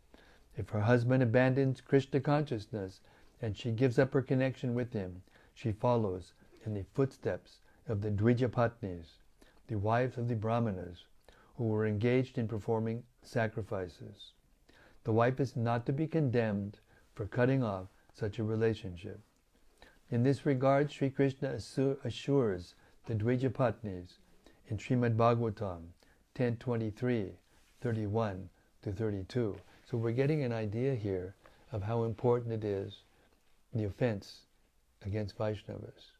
If her husband abandons Krishna consciousness and she gives up her connection with him, she follows in the footsteps of the Dvijapatnis, the wives of the Brahmanas, who were engaged in performing sacrifices. The wife is not to be condemned for cutting off such a relationship. In this regard, Sri Krishna assures the Dvijapatnis in Srimad Bhagavatam 10.23, 31 to 32. So we're getting an idea here of how important it is, the offense against Vaishnavas.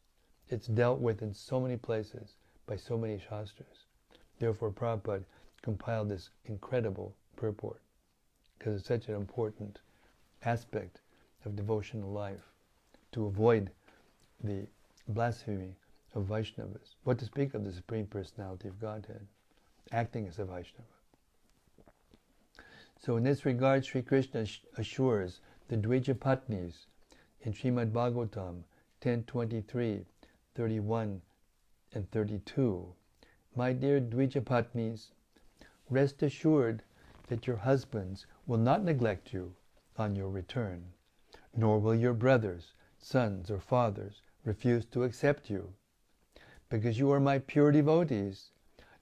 It's dealt with in so many places by so many shastras. Therefore, Prabhupada compiled this incredible purport, because it's such an important aspect of devotional life, to avoid the blasphemy of Vaishnavas. What to speak of the Supreme Personality of Godhead, acting as a Vaishnava. So in this regard, Sri Krishna assures the Dvijapatnis in Srimad Bhagavatam 10.23, 31 and 32, My dear Dvijapatnis, rest assured that your husbands will not neglect you on your return, nor will your brothers, sons, or fathers refuse to accept you. Because you are my pure devotees,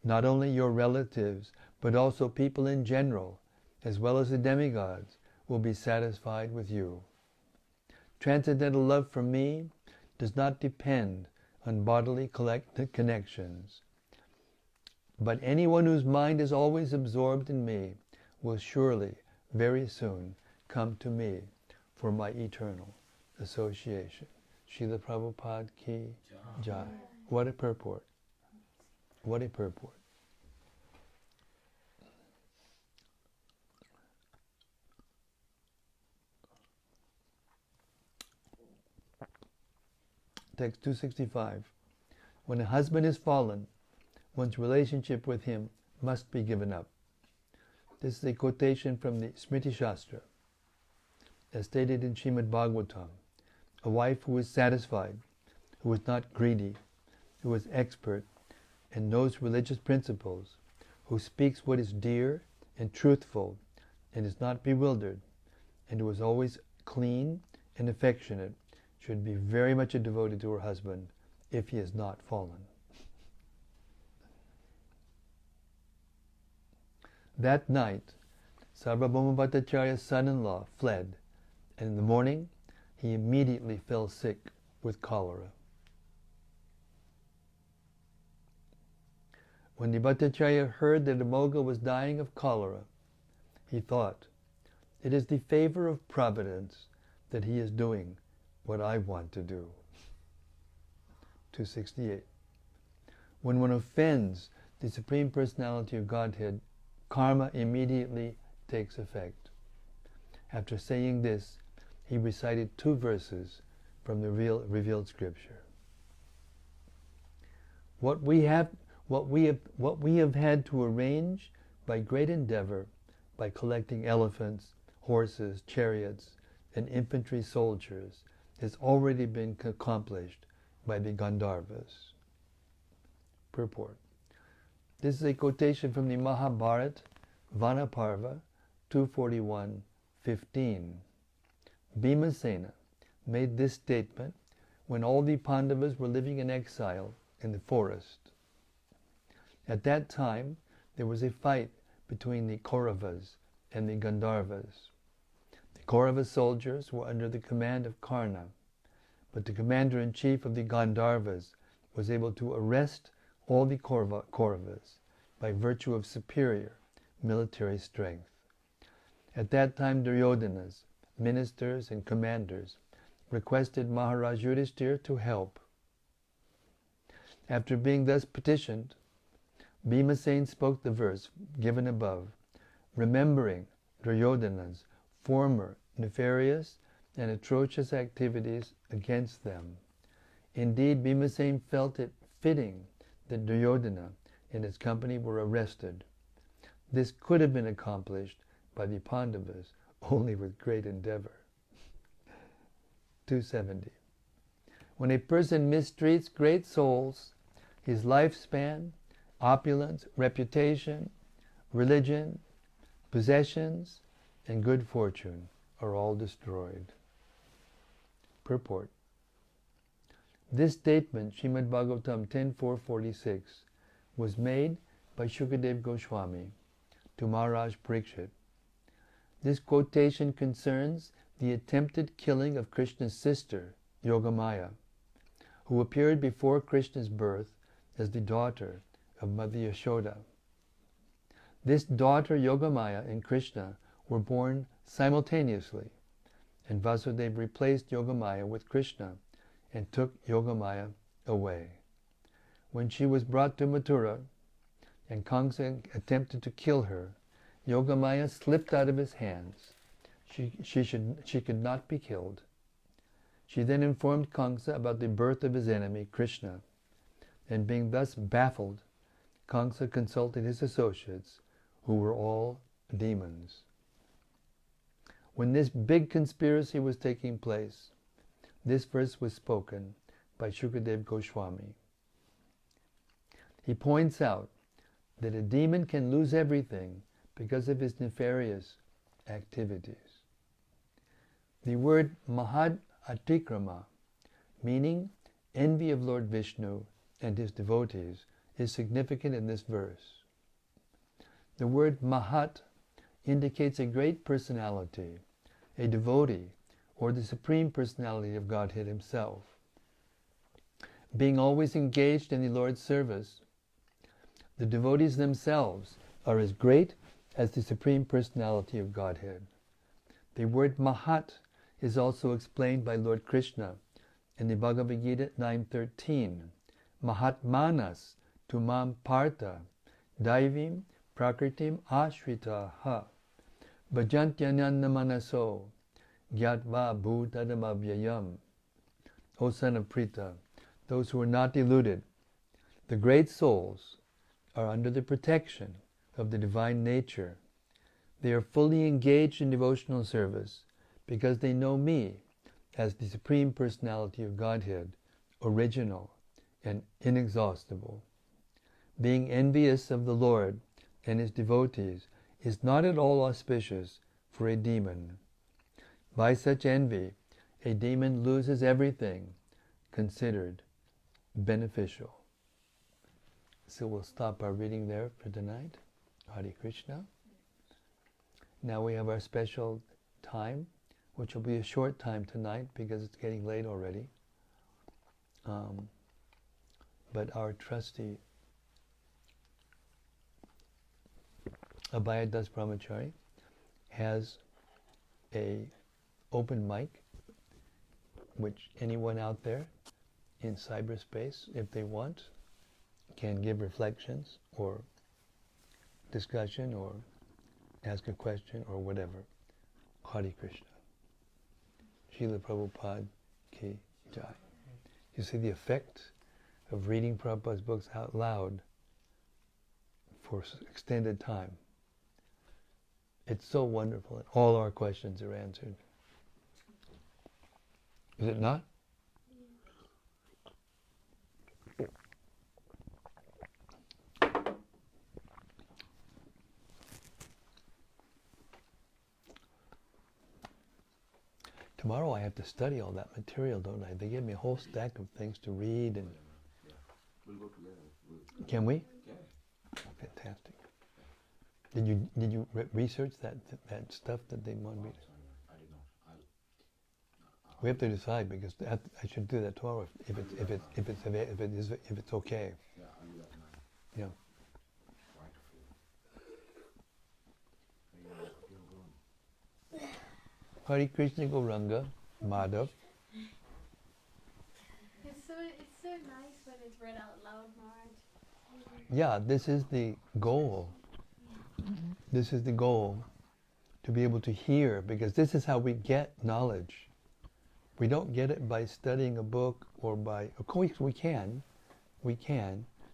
not only your relatives, but also people in general, as well as the demigods, will be satisfied with you. Transcendental love for me does not depend on bodily connections, but anyone whose mind is always absorbed in me will surely, very soon, come to me for my eternal association. Srila Prabhupada ki jai. What a purport. What a purport. Text 265. When a husband is fallen, one's relationship with him must be given up. This is a quotation from the Smriti Shastra. As stated in Srimad Bhagavatam, a wife who is satisfied, who is not greedy, who is expert and knows religious principles, who speaks what is dear and truthful and is not bewildered, and who is always clean and affectionate, should be very much devoted to her husband if he is not fallen. That night, Särvabhauma Bhattacharya's son-in-law fled, and in the morning he immediately fell sick with cholera. When the Bhattacharya heard that Amogha was dying of cholera, he thought, it is the favor of Providence that he is doing what I want to do. 268. When one offends the Supreme Personality of Godhead, karma immediately takes effect. After saying this, he recited 2 verses from the revealed scripture. What we have had to arrange by great endeavor, by collecting elephants, horses, chariots, and infantry soldiers, has already been accomplished by the Gandharvas. Purport. This is a quotation from the Mahabharata Vanaparva 241:15. Bhimasena made this statement when all the Pandavas were living in exile in the forest. At that time, there was a fight between the Kauravas and the Gandharvas. The Kaurava soldiers were under the command of Karna, but the commander-in-chief of the Gandharvas was able to arrest all the Kauravas by virtue of superior military strength. At that time, Duryodanas, ministers and commanders, requested Maharaj Yudhishthira to help. After being thus petitioned, Bhimasena spoke the verse given above, remembering Duryodhana's former nefarious and atrocious activities against them. Indeed, Bhimasena felt it fitting that Duryodhana and his company were arrested. This could have been accomplished by the Pandavas only with great endeavor. 270. When a person mistreats great souls, his lifespan, opulence, reputation, religion, possessions, and good fortune are all destroyed. Purport. This statement, Srimad Bhagavatam 10.4.46, was made by Shukadev Goswami to Maharaj Parikshit. This quotation concerns the attempted killing of Krishna's sister, Yogamaya, who appeared before Krishna's birth as the daughter of Mother Yashoda. This daughter, Yogamaya, and Krishna were born simultaneously, and Vasudeva replaced Yogamaya with Krishna and took Yogamaya away. When she was brought to Mathura and Kamsa attempted to kill her, Yogamaya slipped out of his hands. She could not be killed. She then informed Kamsa about the birth of his enemy, Krishna, and being thus baffled, Kamsa consulted his associates, who were all demons. When this big conspiracy was taking place, this verse was spoken by Shukadev Goswami. He points out that a demon can lose everything because of his nefarious activities. The word Madhya-lila, meaning envy of Lord Vishnu and his devotees, is significant in this verse. The word Mahat indicates a great personality, a devotee, or the Supreme Personality of Godhead Himself. Being always engaged in the Lord's service, the devotees themselves are as great as the Supreme Personality of Godhead. The word Mahat is also explained by Lord Krishna in the Bhagavad Gita 9.13. Mahatmanas tumam partha daivim prakritim ashritaha bhajantyananda manaso gyatva bhutadamavyayam. O son of Pritha, those who are not deluded, the great souls are under the protection of the divine nature. They are fully engaged in devotional service because they know me as the Supreme Personality of Godhead, original and inexhaustible. Being envious of the Lord and His devotees is not at all auspicious for a demon. By such envy, a demon loses everything considered beneficial. So we'll stop our reading there for tonight. Hare Krishna. Now we have our special time, which will be a short time tonight because it's getting late already. But our trustee, Abhaya Das Brahmachari, has a open mic, which anyone out there in cyberspace, if they want, can give reflections or discussion or ask a question or whatever. Hare Krishna. Srila Prabhupada ki jai. You see the effect of reading Prabhupada's books out loud for extended time. It's so wonderful, and all our questions are answered. Is it not? Tomorrow I have to study all that material, don't I? They give me a whole stack of things to read. And
We'll go together.
can we?
Yeah.
Oh, fantastic. Did you research that stuff that they want me to?
I did not.
We have to decide, because I should do that tomorrow if it's okay.
Yeah, I'll do that tonight.
Yeah. Hare Krishna Gauranga, Madhav.
It's so nice when it's read out loud, Maharaj.
Yeah, this is the goal. This is the goal, to be able to hear, because this is how we get knowledge. We don't get it by studying a book or by, of course we can,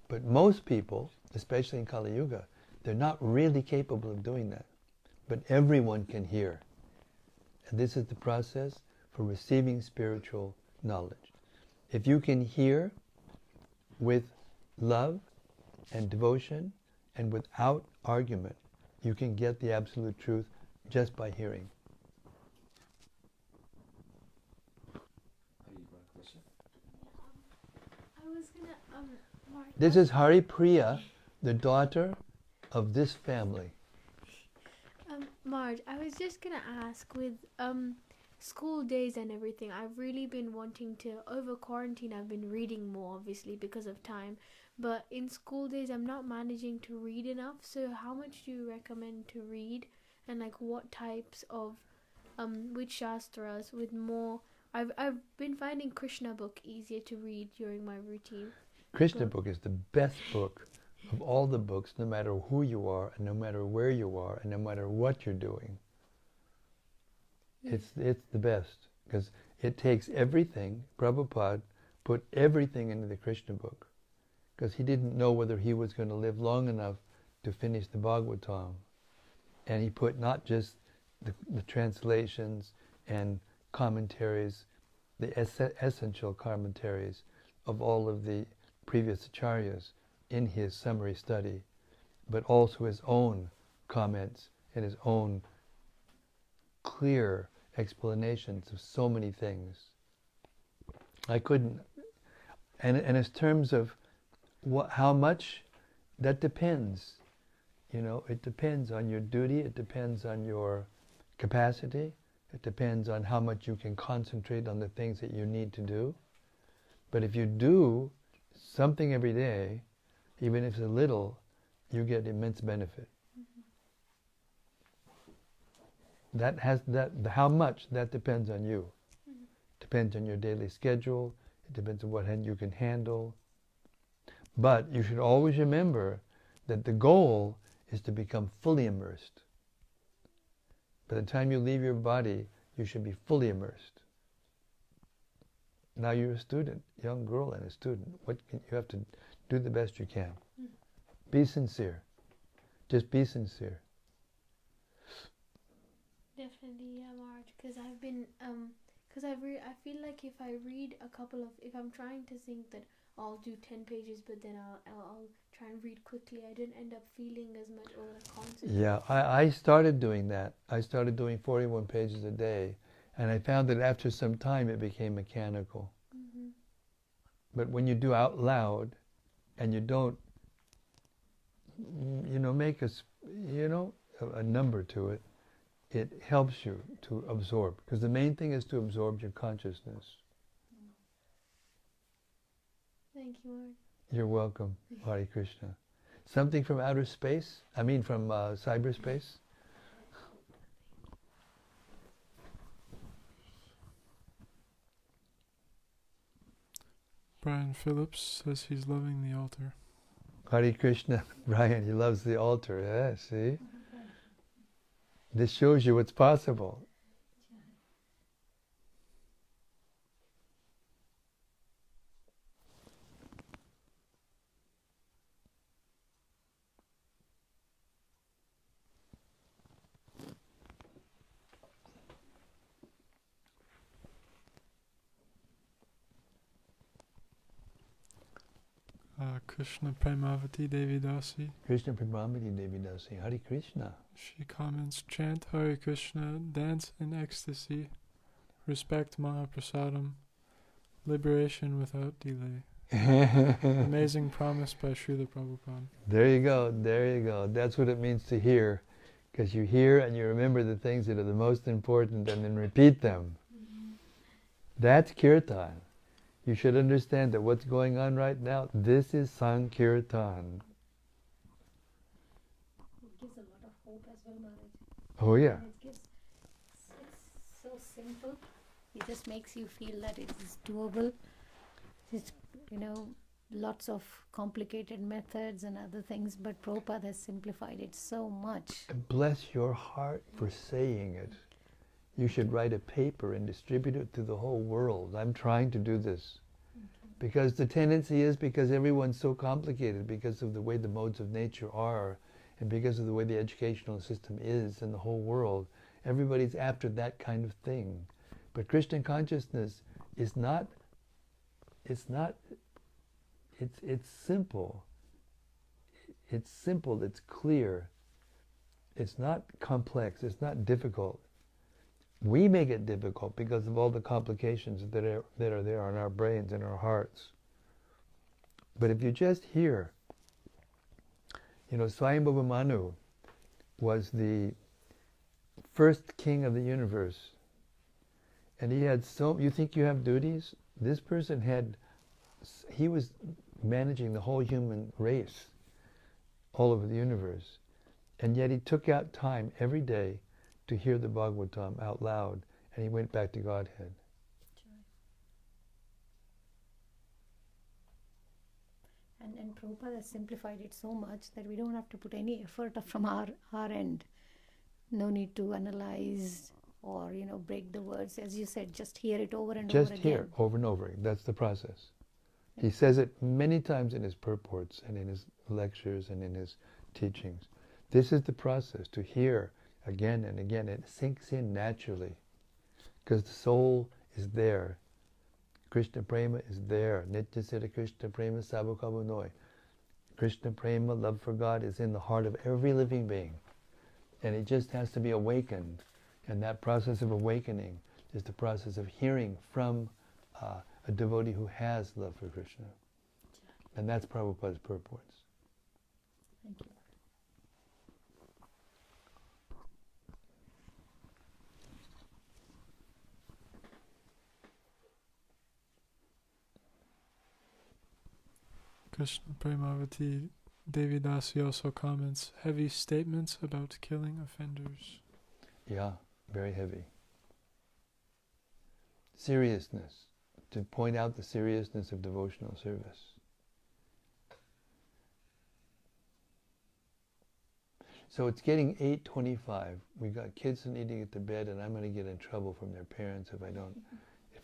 but most people, especially in Kali Yuga, they're not really capable of doing that. But everyone can hear. And this is the process for receiving spiritual knowledge. If you can hear with love and devotion and without argument, you can get the absolute truth just by hearing.
I was gonna, Maharaj.
This is Hari Priya, the daughter of this family.
Maharaj, I was just gonna ask, with school days and everything, I've really been wanting to, over quarantine I've been reading more, obviously because of time, but in school days I'm not managing to read enough. So how much do you recommend to read, and like what types of which shastras with more? I've been finding Krishna book easier to read during my routine.
Krishna book is the best book of all the books, no matter who you are, and no matter where you are, and no matter what you're doing. It's the best, because it takes everything. Prabhupada put everything into the Krishna book, because he didn't know whether he was going to live long enough to finish the Bhagavatam. And he put not just the translations and commentaries, the essential commentaries of all of the previous acharyas in his summary study, but also his own comments and his own clear explanations of so many things. I couldn't, and in terms of how much, that depends. You know, it depends on your duty, it depends on your capacity, it depends on how much you can concentrate on the things that you need to do. But if you do something every day, even if it's a little, you get immense benefit. How much, that depends on you. Depends on your daily schedule, it depends on what you can handle. But you should always remember that the goal is to become fully immersed. By the time you leave your body, you should be fully immersed. Now you're a student, young girl and a student. You have to do the best you can. Be sincere. Just be sincere.
Definitely, yeah, Maharaj. Because I've been, I feel like if I read if I'm trying to think that I'll do 10 pages, but then I'll try and read quickly, I didn't end up feeling as much or like concentrating.
Yeah, I started doing that. I started doing 41 pages a day, and I found that after some time it became mechanical. But when you do out loud, and you don't, make a number to it, it helps you to absorb. Because the main thing is to absorb your consciousness.
Thank you, Maharaj.
You're welcome, Hare Krishna. Something from outer space? From cyberspace?
Brian Phillips says he's loving the altar.
Hare Krishna. Brian, he loves the altar. Yeah, see? This shows you what's possible.
Krishna Premavati Devidasi.
Krishna Premavati Devidasi. Hare Krishna.
She comments, chant Hare Krishna, dance in ecstasy, Respect Mahaprasadam. Liberation without delay. Amazing promise by Srila Prabhupada.
There you go, there you go. That's what it means to hear. Because you hear and you remember the things that are the most important and then repeat them. That's kirtan. You should understand that what's going on right now, this is Sankirtan.
It gives a lot of hope as well, Maharaj.
Oh yeah.
It's so simple. It just makes you feel that it is doable. It's, lots of complicated methods and other things, but Prabhupada has simplified it so much.
Bless your heart for saying it. You should write a paper and distribute it to the whole world. I'm trying to do this. Because the tendency is, because everyone's so complicated, because of the way the modes of nature are, and because of the way the educational system is in the whole world, everybody's after that kind of thing. But Krishna consciousness is not, it's simple. It's simple, it's clear. It's not complex, it's not difficult. We make it difficult because of all the complications that are there in our brains and our hearts. But if you just hear, Särvabhauma Manu was the first king of the universe. And he had you think you have duties? This person he was managing the whole human race all over the universe. And yet he took out time every day to hear the Bhagavatam out loud, and he went back to Godhead.
And Prabhupada has simplified it so much that we don't have to put any effort from our end. No need to analyze or break the words. As you said, just hear it over and over again.
Just hear over and over. That's the process. He says it many times in his purports and in his lectures and in his teachings. This is the process, to hear again and again. It sinks in naturally because the soul is there. Krishna Prema is there. Nitya Siddha Krishna Prema Sabhakavanoi. Krishna Prema, love for God, is in the heart of every living being. And it just has to be awakened. And that process of awakening is the process of hearing from a devotee who has love for Krishna. And that's Prabhupada's purports.
Thank you.
Krishna Premavati Devidasi also comments, heavy statements about killing offenders.
Yeah, very heavy. Seriousness, to point out the seriousness of devotional service. So it's getting 8:25. We got kids that need to get to bed, and I'm going to get in trouble from their parents if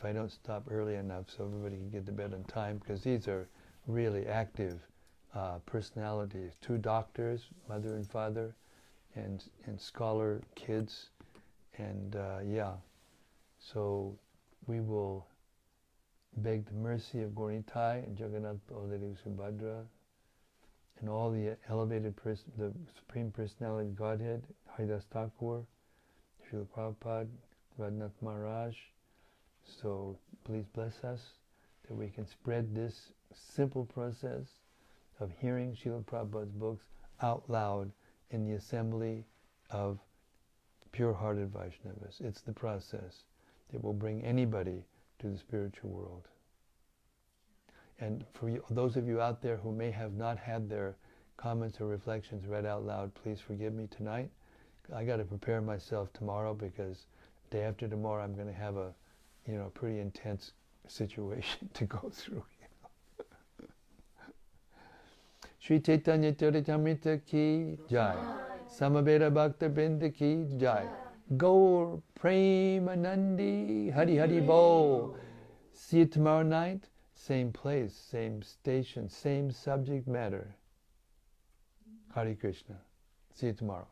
I don't stop early enough so everybody can get to bed on time, because these are really active personalities. 2 doctors, mother and father, and scholar kids, and so we will beg the mercy of Gauritai and Jagannath Baladev Subhadra and all the elevated the Supreme Personality of Godhead, Haridas Thakur, Srila Prabhupada, Radhanath Maharaj. So please bless us that we can spread this simple process of hearing Srila Prabhupada's books out loud in the assembly of pure-hearted Vaishnavas. It's the process that will bring anybody to the spiritual world. And for those of you out there who may have not had their comments or reflections read out loud, please forgive me tonight. I got to prepare myself tomorrow, because day after tomorrow I'm going to have a pretty intense situation to go through. Shri Caitanya-caritämrta ki jai. Samaveta Bhakta Binda ki jai. Gaur Premanandi Hari Hari Bo. See you tomorrow night. Same place, same station, same subject matter. Hare Krishna. See you tomorrow.